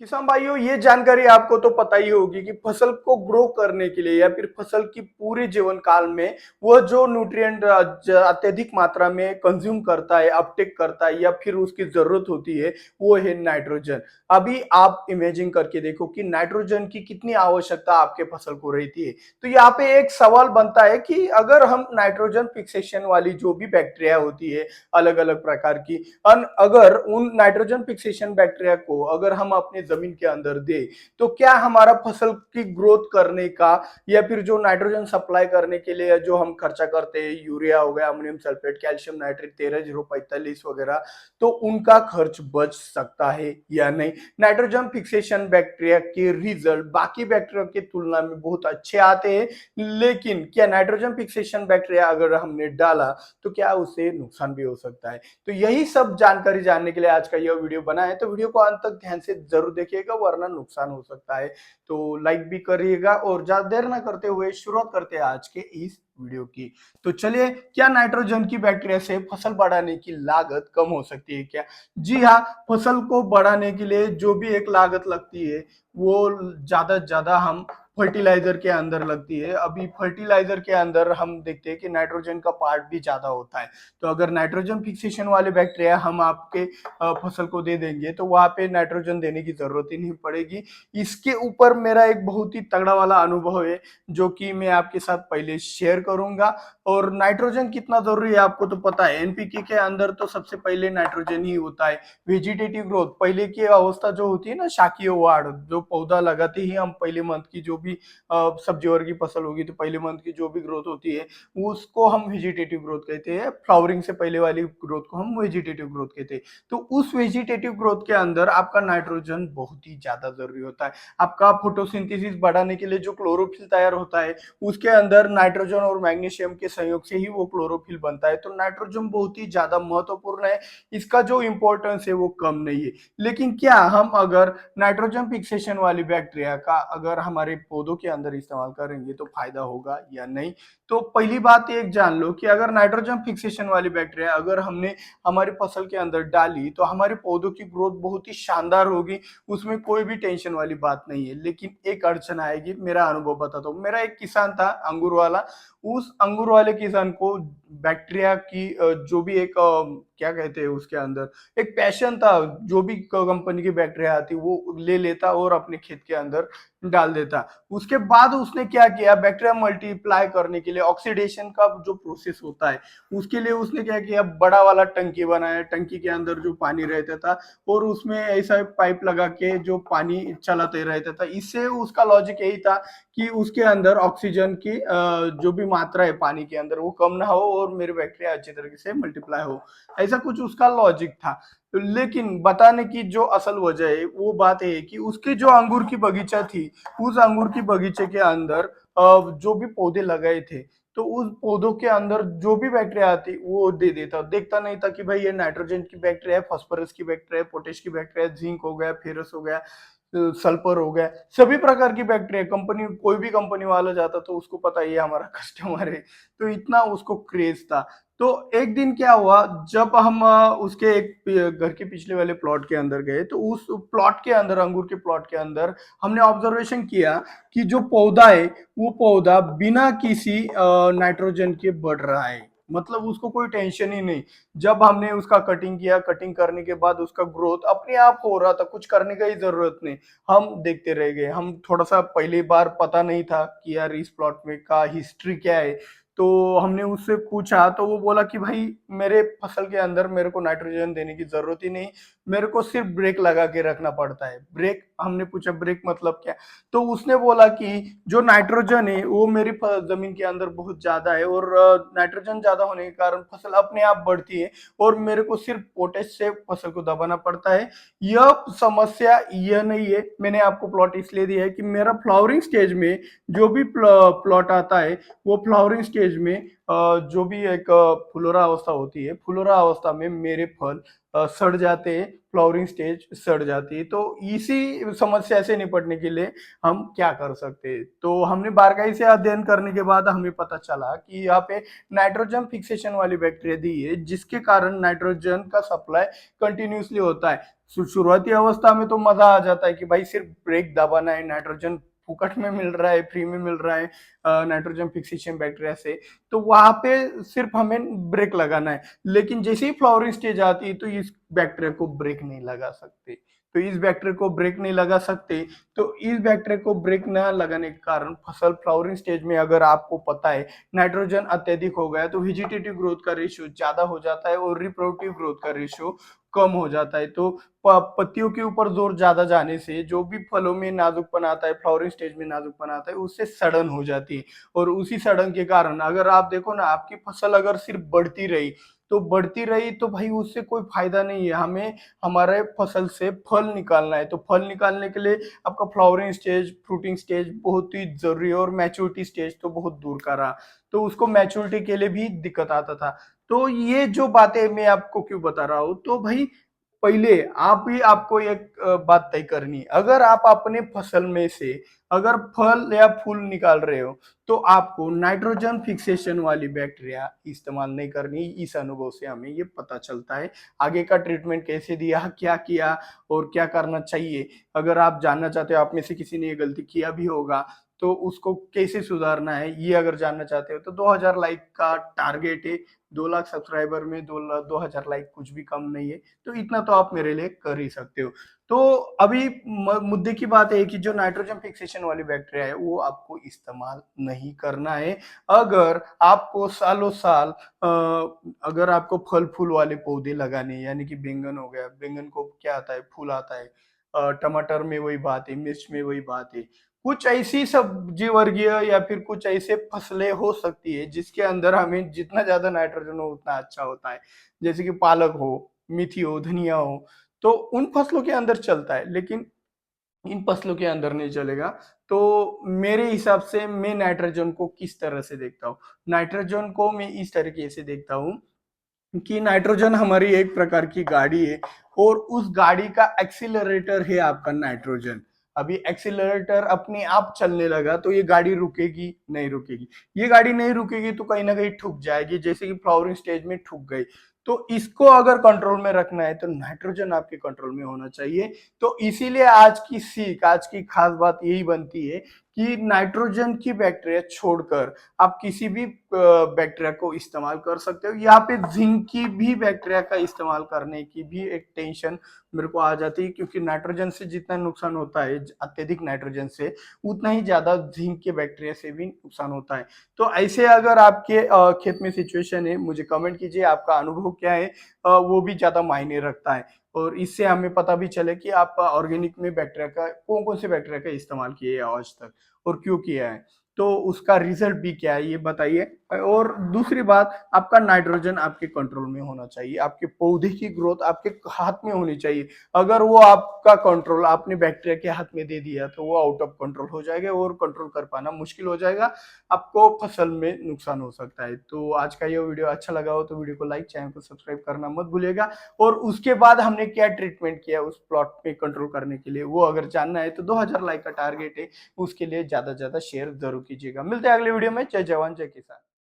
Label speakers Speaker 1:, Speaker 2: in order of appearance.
Speaker 1: किसान भाइयों, ये जानकारी आपको तो पता ही होगी कि फसल को ग्रो करने के लिए या फिर फसल की पूरे जीवन काल में वह जो न्यूट्रिएंट अत्यधिक मात्रा में कंज्यूम करता है, अपटेक करता है या फिर उसकी जरूरत होती है, वो है नाइट्रोजन। अभी आप इमेजिन करके देखो कि नाइट्रोजन की कितनी आवश्यकता आपके फसल को रहती है। तो यहाँ पे एक सवाल बनता है कि अगर हम नाइट्रोजन फिक्सेशन वाली जो भी बैक्टीरिया होती है, अलग अलग प्रकार की, अगर उन नाइट्रोजन फिक्सेशन बैक्टीरिया को अगर हम अपने जमीन के अंदर दे, तो क्या हमारा फसल की ग्रोथ करने का या फिर जो नाइट्रोजन सप्लाई करने के लिए जो हम खर्चा करते हैं, यूरिया हो गया, अमोनियम सल्फेट, कैल्शियम नाइट्रेट 13,045 वगैरह, तो उनका खर्च बच सकता है या नहीं? नाइट्रोजन फिक्सेशन बैक्टीरिया के रिजल्ट बाकी बैक्टीरिया की तुलना में बहुत अच्छे आते हैं, लेकिन क्या नाइट्रोजन फिक्सेशन बैक्टीरिया अगर हमने डाला तो क्या उससे नुकसान भी हो सकता है? तो यही सब जानकारी जानने के लिए आज का यह वीडियो बना है, तो वीडियो को अंत तक ध्यान से जरूर देखिएगा, वरना नुकसान हो सकता है। तो लाइक भी करिएगा और ज्यादा देर ना करते हुए शुरुआत करते हैं आज के इस वीडियो की। तो चलिए, क्या नाइट्रोजन की बैक्टीरिया से फसल बढ़ाने की लागत कम हो सकती है क्या? जी हाँ, फसल को बढ़ाने के लिए जो भी एक लागत लगती है वो ज्यादा से ज्यादा हम फर्टिलाइजर के अंदर लगती है। अभी फर्टिलाइजर के अंदर हम देखते हैं कि नाइट्रोजन का पार्ट भी ज्यादा होता है। तो अगर नाइट्रोजन फिक्सेशन वाले बैक्टीरिया हम आपके फसल को दे देंगे तो वहां पे नाइट्रोजन देने की जरूरत ही नहीं पड़ेगी। इसके ऊपर मेरा एक बहुत ही तगड़ा वाला अनुभव है जो कि मैं आपके साथ पहले शेयर करूंगा। और नाइट्रोजन कितना जरूरी है आपको तो पता है। एनपीके के अंदर तो सबसे पहले नाइट्रोजन ही होता है। वेजिटेटिव ग्रोथ, पहले की अवस्था जो होती है ना, शाकीय वाढ़, जो पौधा लगाते ही हम पहले मंथ की जो भी सब्जी वर्ग की फसल होगी तो पहले मंथ की जो भी ग्रोथ होती है उसको हम वेजिटेटिव ग्रोथ कहते हैं। फ्लावरिंग से पहले वाली ग्रोथ को हम वेजिटेटिव ग्रोथ कहते हैं। तो उस वेजिटेटिव ग्रोथ के अंदर आपका नाइट्रोजन बहुत ही ज्यादा जरूरी होता है। आपका फोटोसिंथेसिस बढ़ाने के लिए जो क्लोरोफिल तैयार होता है उसके अंदर नाइट्रोजन और मैग्नीशियम के संयोग से ही वो क्लोरोफिल बनता है। तो नाइट्रोजन बहुत ही ज्यादा महत्वपूर्ण है, इसका जो इंपॉर्टेंस है वो कम नहीं है। लेकिन क्या हम अगर नाइट्रोजन फिक्सेशन वाली बैक्टीरिया का अगर हमारे पौधों के अंदर इस्तेमाल करेंगे तो फायदा होगा या नहीं? तो पहली बात एक जान लो कि अगर नाइट्रोजन फिक्सेशन वाली बैक्टीरिया अगर हमने हमारी फसल के अंदर डाली तो हमारे पौधों की ग्रोथ बहुत ही शानदार होगी, उसमें कोई भी टेंशन वाली बात नहीं है। लेकिन एक अड़चन आएगी, मेरा अनुभव बताता हूँ। मेरा एक किसान था अंगूर वाला, उस अंगूर वाले किसान को बैक्टीरिया की जो भी एक क्या कहते हैं उसके अंदर एक पैशन था। जो भी कंपनी की बैक्टीरिया आती वो ले लेता और अपने खेत के अंदर डाल देता। उसके बाद उसने क्या किया, बैक्टीरिया मल्टीप्लाई करने के लिए ऑक्सीडेशन का जो प्रोसेस होता है उसके लिए उसने क्या किया, बड़ा वाला टंकी बनाया। टंकी के अंदर जो पानी रहता था और उसमें ऐसा पाइप लगा के जो पानी चलाते रहता था। इससे उसका लॉजिक यही था कि उसके अंदर ऑक्सीजन की जो भी मात्रा है पानी के अंदर वो कम ना हो और मेरे बैक्टीरिया अच्छी तरीके से मल्टीप्लाई हो। ऐसा कुछ उसका लॉजिक था। लेकिन बताने की जो असल वजह है वो बात है कि उसके जो अंगूर की बगीचा थी, उस अंगूर की बगीचे के अंदर जो भी पौधे लगाए थे, तो उस पौधों के अंदर जो भी बैक्टीरिया आती वो दे देता। देखता नहीं था कि भाई ये नाइट्रोजन की बैक्टीरिया है, फास्फोरस की बैक्टीरिया है, पोटेश की बैक्टीरिया है, जिंक हो गया, फेरस हो गया, सल्फर हो गया, सभी प्रकार की बैक्टीरिया। कंपनी, कोई भी कंपनी वाला जाता तो उसको पता ही है हमारा कस्टमर है, तो इतना उसको क्रेज था। तो एक दिन क्या हुआ, जब हम उसके एक घर के पिछले वाले प्लॉट के अंदर गए तो उस प्लॉट के अंदर, अंगूर के प्लॉट के अंदर हमने ऑब्जर्वेशन किया कि जो पौधा है वो पौधा बिना किसी नाइट्रोजन के बढ़ रहा है। मतलब उसको कोई टेंशन ही नहीं। जब हमने उसका कटिंग किया, कटिंग करने के बाद उसका ग्रोथ अपने आप हो रहा था, कुछ करने का ही जरूरत नहीं। हम देखते रह गए। हम थोड़ा सा पहली बार पता नहीं था कि यार इस प्लॉट में का हिस्ट्री क्या है, तो हमने उससे पूछा तो वो बोला कि भाई मेरे फसल के अंदर मेरे को नाइट्रोजन देने की जरूरत ही नहीं, मेरे को सिर्फ ब्रेक लगा के रखना पड़ता है। ब्रेक? हमने पूछा ब्रेक मतलब क्या? तो उसने बोला कि जो नाइट्रोजन है वो मेरी जमीन के अंदर बहुत ज्यादा है और नाइट्रोजन ज्यादा होने के कारण फसल अपने आप बढ़ती है और मेरे को सिर्फ पोटेश से फसल को दबाना पड़ता है। यह समस्या यह नहीं है। मैंने आपको प्लॉट इसलिए दिया है कि मेरा फ्लावरिंग स्टेज में जो भी प्लॉट आता है वो फ्लावरिंग स्टेज स्टेज में जो भी एक फुलोरा अवस्था होती है, फुलोरा अवस्था में मेरे फल सड़ जाते हैं, फ्लावरिंग स्टेज सड़ जाती है। तो इसी समस्या से निपटने के लिए हम क्या कर सकते हैं? तो हमने बारीकाई से अध्ययन करने के बाद हमें पता चला कि यहाँ पे नाइट्रोजन फिक्सेशन वाली बैक्टीरिया दी है, जिसके कारण नाइट्रोजन का सप्लाई कंटिन्यूअसली होता है। शुरुआती अवस्था में तो मजा आ जाता है कि भाई सिर्फ ब्रेक दबाना है, नाइट्रोजन फुकट में मिल रहा है, फ्री में मिल रहा है नाइट्रोजन फिक्सेशन बैक्टीरिया से, तो वहां पे सिर्फ हमें ब्रेक लगाना है। लेकिन जैसे ही फ्लावरिंग स्टेज आती है तो इस बैक्टीरिया को ब्रेक नहीं लगा सकते। तो इस बैक्टीरिया को ब्रेक नहीं लगा सकते, तो इस बैक्टीरिया को ब्रेक न लगाने के कारण फसल फ्लावरिंग स्टेज में, अगर आपको पता है नाइट्रोजन अत्यधिक हो गया, तो वेजिटेटिव ग्रोथ का रेशियो ज्यादा हो जाता है और रिप्रोडक्टिव ग्रोथ का रेशियो कम हो जाता है। तो पत्तियों के ऊपर जोर ज्यादा जाने से जो भी फलों में नाजुकपन आता है, फ्लावरिंग स्टेज में नाजुकपन आता है, उससे सड़न हो जाती है। और उसी सड़न के कारण अगर आप देखो ना, आपकी फसल अगर सिर्फ बढ़ती रही तो भाई उससे कोई फायदा नहीं है। हमें हमारे फसल से फल निकालना है, तो फल निकालने के लिए आपका फ्लावरिंग स्टेज, फ्रूटिंग स्टेज बहुत ही जरूरी है, और मैच्योरिटी स्टेज तो बहुत दूर का रहा। तो उसको मैच्योरिटी के लिए भी दिक्कत आता था। तो ये जो बातें मैं आपको क्यों बता रहा हूँ, तो भाई पहले आप ही आपको एक बात तय करनी है। अगर आप अपने फसल में से अगर फल या फूल निकाल रहे हो, तो आपको नाइट्रोजन फिक्सेशन वाली बैक्टीरिया इस्तेमाल नहीं करनी। इस अनुभव से हमें ये पता चलता है। आगे का ट्रीटमेंट कैसे दिया, क्या किया और क्या करना चाहिए, अगर आप जानना चाहते हो, आप में से किसी ने ये गलती किया भी होगा, तो उसको कैसे सुधारना है, ये अगर जानना चाहते हो तो 2000 लाइक का टारगेट है। 2 लाख सब्सक्राइबर में 2000 लाइक कुछ भी कम नहीं है। तो इतना तो आप मेरे लिए कर ही सकते हो। तो अभी मुद्दे की बात है कि जो नाइट्रोजन फिक्सेशन वाली बैक्टीरिया है वो आपको इस्तेमाल नहीं करना है। अगर आपको सालों साल अगर आपको फल फूल वाले पौधे लगाने हैं, यानी कि बैंगन हो गया, बैंगन को क्या आता है, फूल आता है, टमाटर में वही बात है, मिर्च में वही बात है। कुछ ऐसी सब्जी वर्गीय या फिर कुछ ऐसे फसलें हो सकती है जिसके अंदर हमें जितना ज्यादा नाइट्रोजन हो उतना अच्छा होता है। जैसे कि पालक हो, मेथी हो, धनिया हो, तो उन फसलों के अंदर चलता है, लेकिन इन फसलों के अंदर नहीं चलेगा। तो मेरे हिसाब से मैं नाइट्रोजन को किस तरह से देखता हूँ, नाइट्रोजन को मैं इस तरीके से देखता हूँ कि नाइट्रोजन हमारी एक प्रकार की गाड़ी है, और उस गाड़ी का एक्सीलरेटर है आपका नाइट्रोजन। अभी एक्सीलरेटर अपने आप चलने लगा तो ये गाड़ी रुकेगी नहीं, रुकेगी। ये गाड़ी नहीं रुकेगी तो कहीं ना कहीं ठुक जाएगी, जैसे कि फ्लावरिंग स्टेज में ठुक गई। तो इसको अगर कंट्रोल में रखना है तो नाइट्रोजन आपके कंट्रोल में होना चाहिए। तो इसीलिए आज की सीख, आज की खास बात यही बनती है कि नाइट्रोजन की बैक्टीरिया छोड़कर आप किसी भी बैक्टीरिया को इस्तेमाल कर सकते हो। यहाँ पे जिंक की भी बैक्टीरिया का इस्तेमाल करने की भी एक टेंशन मेरे को आ जाती है, क्योंकि नाइट्रोजन से जितना नुकसान होता है, अत्यधिक नाइट्रोजन से, उतना ही ज्यादा जिंक के बैक्टीरिया से भी नुकसान होता है। तो ऐसे अगर आपके खेत में सिचुएशन है, मुझे कमेंट कीजिए आपका अनुभव क्या है। वो भी ज्यादा मायने रखता है, और इससे हमें पता भी चले कि आप ऑर्गेनिक में बैक्टीरिया का कौन कौन से बैक्टीरिया का इस्तेमाल किए हैं आज तक और क्यों किया है, तो उसका रिजल्ट भी क्या है ये बताइए। और दूसरी बात, आपका नाइट्रोजन आपके कंट्रोल में होना चाहिए, आपके पौधे की ग्रोथ आपके हाथ में होनी चाहिए। अगर वो आपका कंट्रोल आपने बैक्टीरिया के हाथ में दे दिया तो वो आउट ऑफ कंट्रोल हो जाएगा और कंट्रोल कर पाना मुश्किल हो जाएगा, आपको फसल में नुकसान हो सकता है। तो आज का ये वीडियो अच्छा लगा हो तो वीडियो को लाइक, चैनल को सब्सक्राइब करना मत भूलिएगा। और उसके बाद हमने क्या ट्रीटमेंट किया उस प्लॉट पे कंट्रोल करने के लिए, वो अगर जानना है तो 2000 लाइक का टारगेट है, उसके लिए ज्यादा से ज्यादा शेयर जरूर कीजिएगा। मिलते हैं अगले वीडियो में। जय जवान जय किसान।